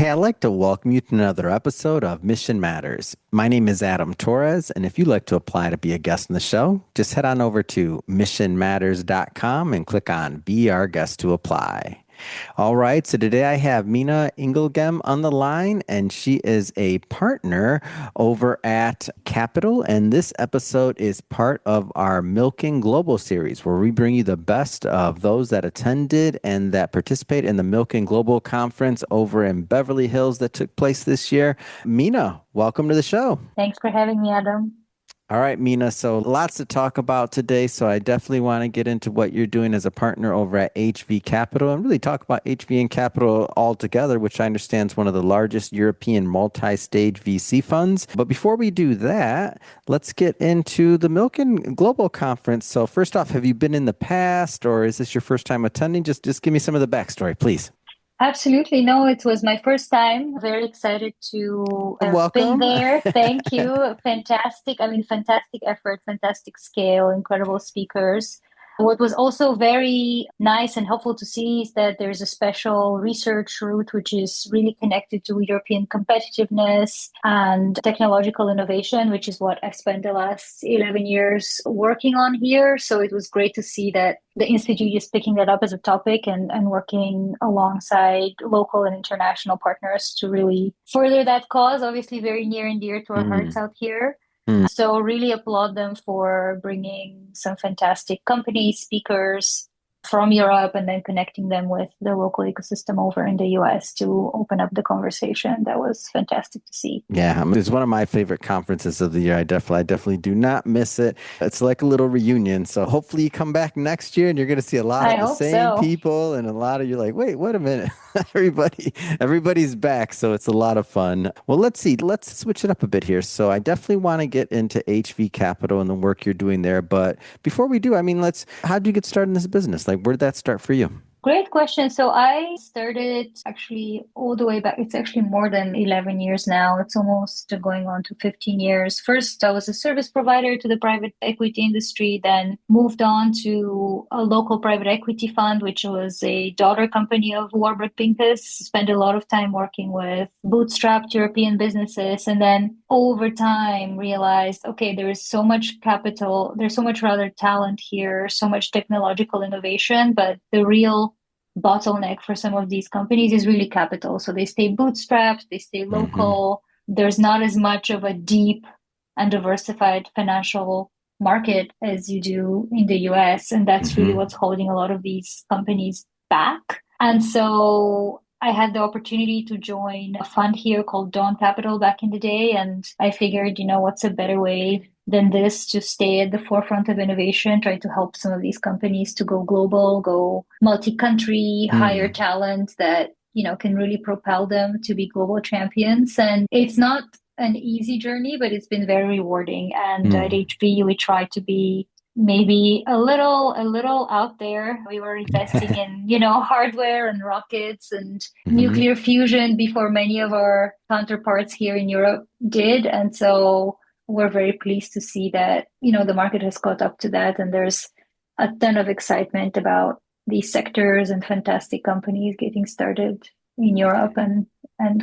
Hey, I'd like to welcome you to another episode of Mission Matters. My name is Adam Torres, and if you'd like to apply to be a guest in the show, just head on over to missionmatters.com and click on Be Our Guest to apply. All right, so today I have Mina Ingelgem on the line, and she is a partner over at Capital. And this episode is part of our Milking Global series, where we bring you the best of those that attended and that participate in the Milking Global Conference over in Beverly Hills that took place this year. Mina, welcome to the show. Thanks for having me, Adam. All right, Mina. So lots to talk about today. So I definitely want to get into what you're doing as a partner over at HV Capital and really talk about HV and Capital altogether, which I understand is one of the largest European multi-stage VC funds. But before we do that, let's get into the Milken Global Conference. So first off, have you been in the past or is this your first time attending? Just give me some of the backstory, please. Absolutely. No, it was my first time. Very excited to have been Welcome. there. Thank you. Fantastic. I mean, fantastic effort, fantastic scale, incredible speakers. What was also very nice and helpful to see is that there's a special research route which is really connected to European competitiveness and technological innovation, which is what I spent the last 11 years working on here. So it was great to see that the Institute is picking that up as a topic and working alongside local and international partners to really further that cause, obviously very near and dear to our hearts Mm, out here. mm. So really applaud them for bringing some fantastic companies, speakers from Europe, and then connecting them with the local ecosystem over in the US to open up the conversation. That was fantastic to see. Yeah, it's one of my favorite conferences of the year. I definitely do not miss it. It's like a little reunion. So hopefully you come back next year and you're going to see a lot I of the hope same so. people and a lot of you're like, wait, wait a minute. Everybody's back. So it's a lot of fun. Well, let's see. Let's switch it up a bit here. So I definitely want to get into HV Capital and the work you're doing there. But before we do, I mean, how did you get started in this business? Like, where did that start for you? Great question. So I started actually all the way back. It's actually more than 11 years now. It's almost going on to 15 years. First, I was a service provider to the private equity industry, then moved on to a local private equity fund, which was a daughter company of Warburg Pincus. Spent a lot of time working with bootstrapped European businesses. And then over time realized, okay, there is so much capital, there's so much rather talent here, so much technological innovation, but the real bottleneck for some of these companies is really capital. So they stay bootstrapped, they stay Hmm. local. There's not as much of a deep and diversified financial market as you do in the US. And that's really Hmm. what's holding a lot of these companies back. And so I had the opportunity to join a fund here called Dawn Capital back in the day. And I figured, what's a better way than this to stay at the forefront of innovation, try to help some of these companies to go global, go multi-country, hire Mm. talent that, can really propel them to be global champions. And it's not an easy journey, but it's been very rewarding. And at Mm. HB, we try to be maybe a little out there. We were investing in, hardware and rockets and Hmm. nuclear fusion before many of our counterparts here in Europe did. And so we're very pleased to see that, the market has caught up to that and there's a ton of excitement about these sectors and fantastic companies getting started in Europe and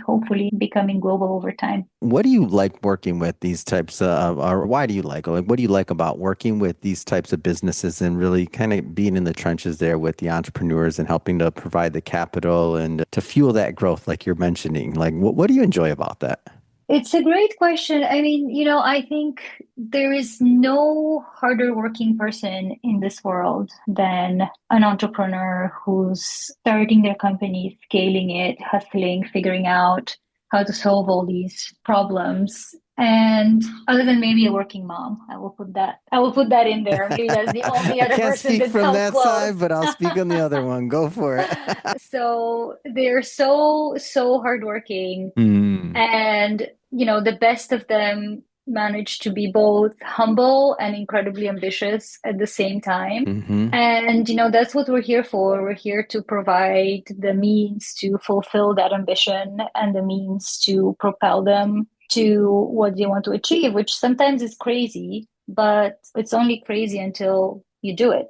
hopefully becoming global over time. What do you like working with these types of, or why do you like, what do you like about working with these types of businesses and really kind of being in the trenches there with the entrepreneurs and helping to provide the capital and to fuel that growth, like you're mentioning? Like, what do you enjoy about that? It's a great question. I mean, I think there is no harder working person in this world than an entrepreneur who's starting their company, scaling it, hustling, figuring out how to solve all these problems. And other than maybe a working mom, I will put that in there. Maybe that's the only I other can't person speak that from comes that close. side, but I'll speak on the other one. Go for it. So they're so hardworking Mm. and, the best of them manage to be both humble and incredibly ambitious at the same time. Hmm. And, that's what we're here for. We're here to provide the means to fulfill that ambition and the means to propel them to what they want to achieve, which sometimes is crazy, but it's only crazy until you do it.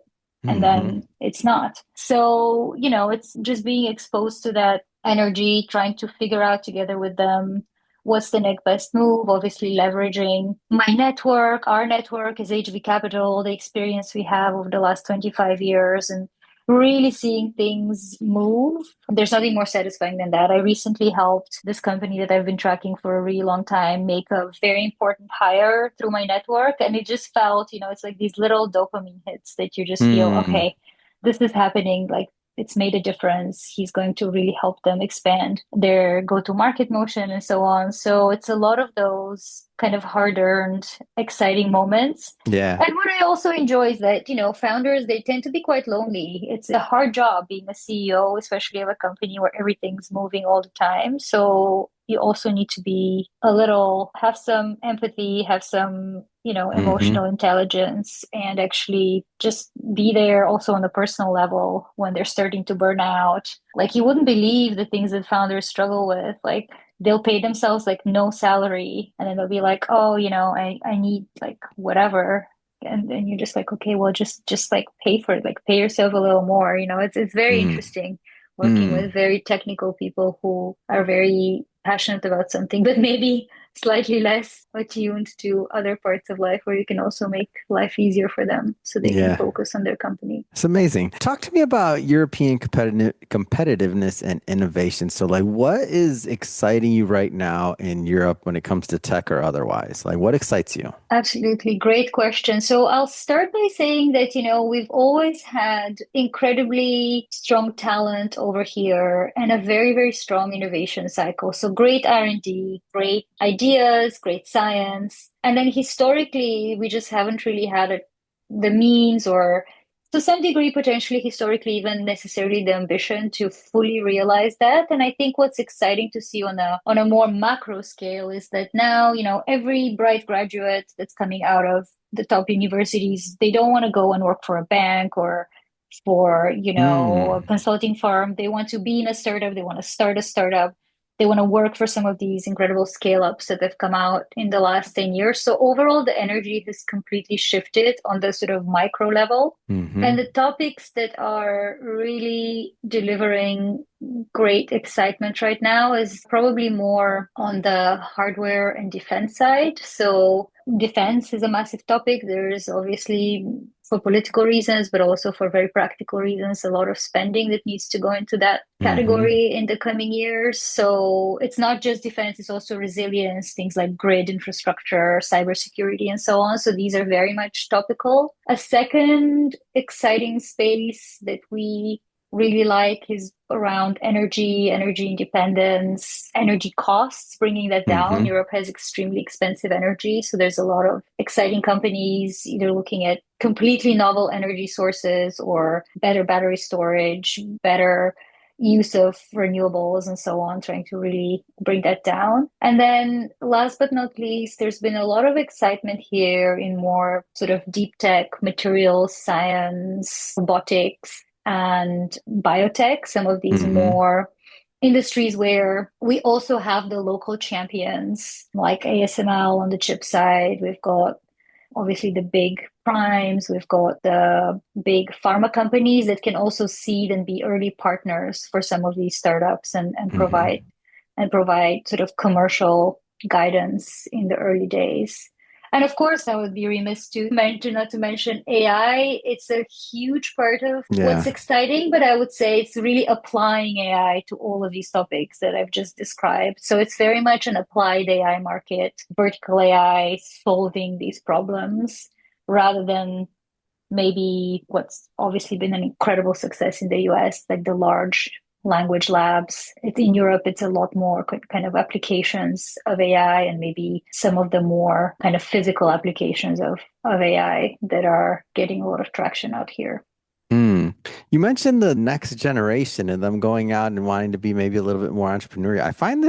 And Hmm. then it's not. So, it's just being exposed to that energy trying to figure out together with them what's the next best move, obviously leveraging my network, our network as HV Capital, the experience we have over the last 25 years, and really seeing things move. There's nothing more satisfying than that. I recently helped this company that I've been tracking for a really long time make a very important hire through my network. And it just felt, it's like these little dopamine hits that you just feel, Mm, okay, this is happening. Like it's made a difference. He's going to really help them expand their go-to-market motion and so on. So it's a lot of those kind of hard-earned, exciting moments. yeah. And what I also enjoy is that, founders, they tend to be quite lonely. It's a hard job being a CEO, especially of a company where everything's moving all the time. So you also need to be have some empathy, have some, Hmm. emotional intelligence, and actually just be there also on a personal level when they're starting to burn out. Like you wouldn't believe the things that founders struggle with. Like they'll pay themselves like no salary and then they'll be like, oh, I need like whatever. And then you're just like, okay, well, just like pay for it, like pay yourself a little more. It's very Mm, interesting working mm. with very technical people who are very passionate about something, but maybe slightly less attuned to other parts of life where you can also make life easier for them so they can Yeah. focus on their company. It's amazing. Talk to me about European competitiveness and innovation. So, like, what is exciting you right now in Europe when it comes to tech or otherwise? Like, what excites you? Absolutely. Great question. So I'll start by saying that, we've always had incredibly strong talent over here and a very, very strong innovation cycle. So great R&D, great ideas, great science. And then historically, we just haven't really had the means or to some degree, potentially historically, even necessarily the ambition to fully realize that. And I think what's exciting to see on a more macro scale is that now, every bright graduate that's coming out of the top universities, they don't want to go and work for a bank or for, a Mm, consulting firm. They want to be in a startup, they want to start a startup. They want to work for some of these incredible scale ups that have come out in the last 10 years. So, overall, the energy has completely shifted on the sort of micro level. hmm. And the topics that are really delivering great excitement right now is probably more on the hardware and defense side. So, defense is a massive topic. There's obviously, for political reasons, but also for very practical reasons, a lot of spending that needs to go into that Hmm. category in the coming years. So, it's not just defense, it's also resilience, things like grid infrastructure, cybersecurity, and so on. So, these are very much topical. A second exciting space that we really like is around energy independence, energy costs, bringing that down. Hmm. Europe has extremely expensive energy. So there's a lot of exciting companies either looking at completely novel energy sources or better battery storage, better use of renewables and so on, trying to really bring that down. And then last but not least, there's been a lot of excitement here in more sort of deep tech, materials science, robotics, and biotech, some of these Hmm. more industries where we also have the local champions like ASML on the chip side. We've got obviously the big primes, we've got the big pharma companies that can also seed and be early partners for some of these startups and provide Hmm. sort of commercial guidance in the early days. And of course, I would be remiss to mention, not to mention AI. It's a huge part of what's Yeah. exciting, but I would say it's really applying AI to all of these topics that I've just described. So it's very much an applied AI market, vertical AI solving these problems rather than maybe what's obviously been an incredible success in the US, like the large language labs. In Europe, it's a lot more kind of applications of AI and maybe some of the more kind of physical applications of AI that are getting a lot of traction out here. Mm. You mentioned the next generation and them going out and wanting to be maybe a little bit more entrepreneurial. I find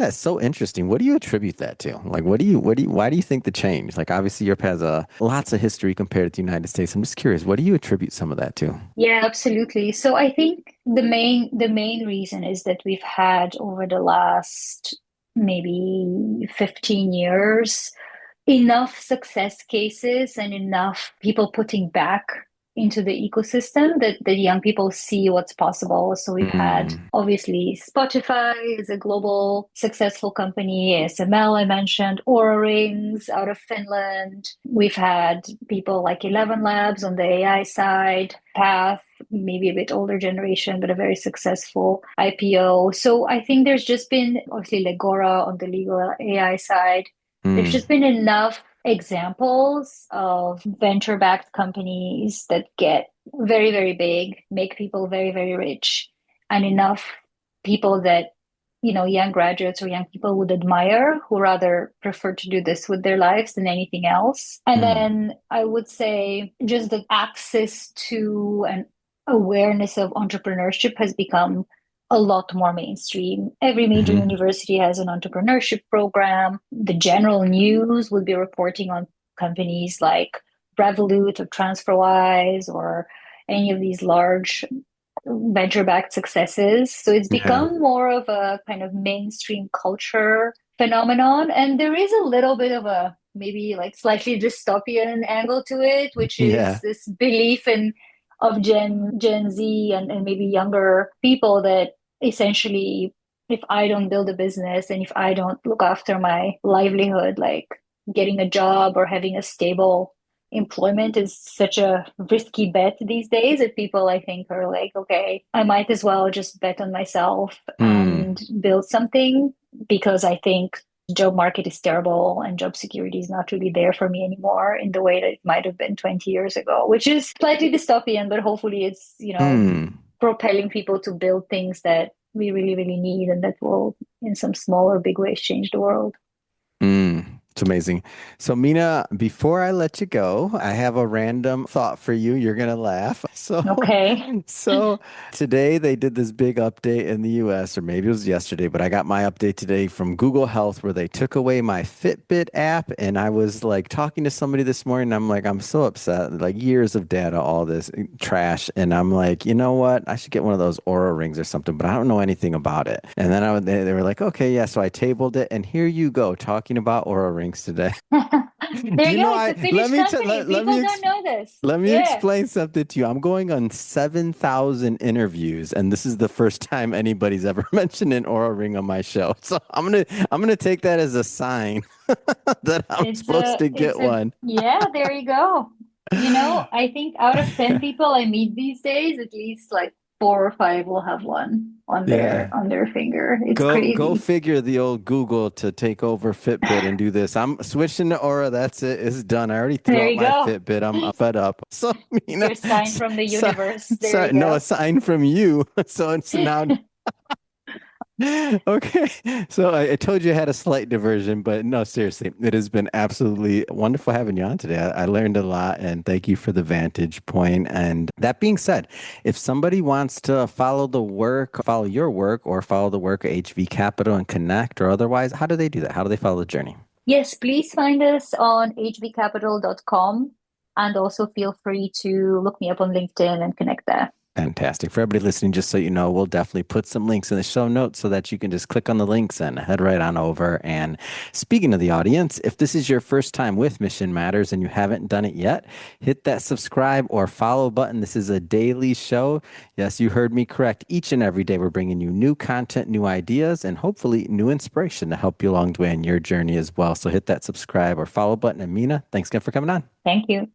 that so interesting. What do you attribute that to? Like, why do you think the change? Like, obviously Europe has lots of history compared to the United States. I'm just curious, what do you attribute some of that to? Yeah, absolutely. So I think the main reason is that we've had over the last maybe 15 years enough success cases and enough people putting back into the ecosystem that young people see what's possible. So we've had Mm. obviously Spotify is a global successful company, ASML I mentioned, Aura Rings out of Finland. We've had people like 11 Labs on the AI side, Path, maybe a bit older generation, but a very successful IPO. So I think there's just been obviously Legora on the legal AI side. There's Mm. just been enough examples of venture-backed companies that get very, very big, make people very, very rich, and enough people that, young graduates or young people would admire who rather prefer to do this with their lives than anything else. And Mm. then I would say just the access to and awareness of entrepreneurship has become a lot more mainstream. Every major Mm-hmm. university has an entrepreneurship program. The general news would be reporting on companies like Revolut or TransferWise or any of these large venture-backed successes. So it's Yeah. become more of a kind of mainstream culture phenomenon. And there is a little bit of a maybe like slightly dystopian angle to it, which is Yeah. this belief in of Gen Z and maybe younger people that essentially if I don't build a business and if I don't look after my livelihood, like getting a job or having a stable employment is such a risky bet these days that people I think are like, okay, I might as well just bet on myself Mm. and build something because I think the job market is terrible and job security is not really there for me anymore in the way that it might have been 20 years ago, which is slightly dystopian, but hopefully it's, Mm. propelling people to build things that we really, really need and that will, in some small or big ways, change the world. Mm, it's amazing. So, Mina, before I let you go, I have a random thought for you. You're gonna laugh. Okay. So today they did this big update in the US, or maybe it was yesterday, but I got my update today from Google Health where they took away my Fitbit app. And I was like talking to somebody this morning. I'm like, I'm so upset. Like years of data, all this trash. And I'm like, you know what? I should get one of those Aura rings or something, but I don't know anything about it. And then they were like, okay, yeah. So I tabled it, and here you go, talking about Aura rings today. There Do you you go. know It's I a Finnish company. let me People don't know this. let me Yeah. explain something to you. I'm going on 7,000 interviews, and this is the first time anybody's ever mentioned an Aura ring on my show. So I'm gonna take that as a sign that I'm supposed to get one. Yeah, there you go. I think out of 10 people I meet these days, at least like four or five will have one on their Yeah. on their finger. It's Go crazy. figure the old Google to take over Fitbit and do this. I'm switching to Aura. That's it. It's done. I already threw There out you my go. Fitbit. I'm fed up. So, It's your sign from the so, universe. There sorry, you no, a go. sign from you. So it's now okay. So I told you I had a slight diversion, but no, seriously, it has been absolutely wonderful having you on today. I learned a lot, and thank you for the vantage point. And that being said, if somebody wants to follow your work, or follow the work of HV Capital and connect, or otherwise, how do they do that? How do they follow the journey? Yes, please find us on hvcapital.com and also feel free to look me up on LinkedIn and connect there. Fantastic. For everybody listening, just so you know, we'll definitely put some links in the show notes so that you can just click on the links and head right on over. And speaking of the audience, if this is your first time with Mission Matters and you haven't done it yet, hit that subscribe or follow button. This is a daily show. Yes, you heard me correct. Each and every day, we're bringing you new content, new ideas, and hopefully new inspiration to help you along the way in your journey as well. So hit that subscribe or follow button. And Mina, thanks again for coming on. Thank you.